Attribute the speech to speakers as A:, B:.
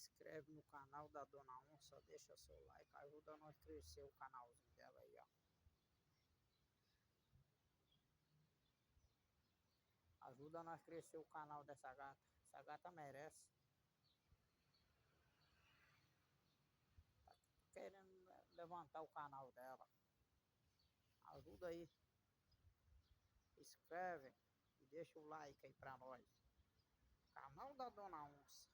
A: inscreve no canal da Dona Onça, deixa seu like, ajuda nós a crescer o canalzinho dela aí, ó. Ajuda nós a crescer o canal dessa gata. Essa gata merece. Tá querendo levantar o canal dela. Ajuda aí. Inscreve e deixa o like aí pra nós. Canal da Dona Onça.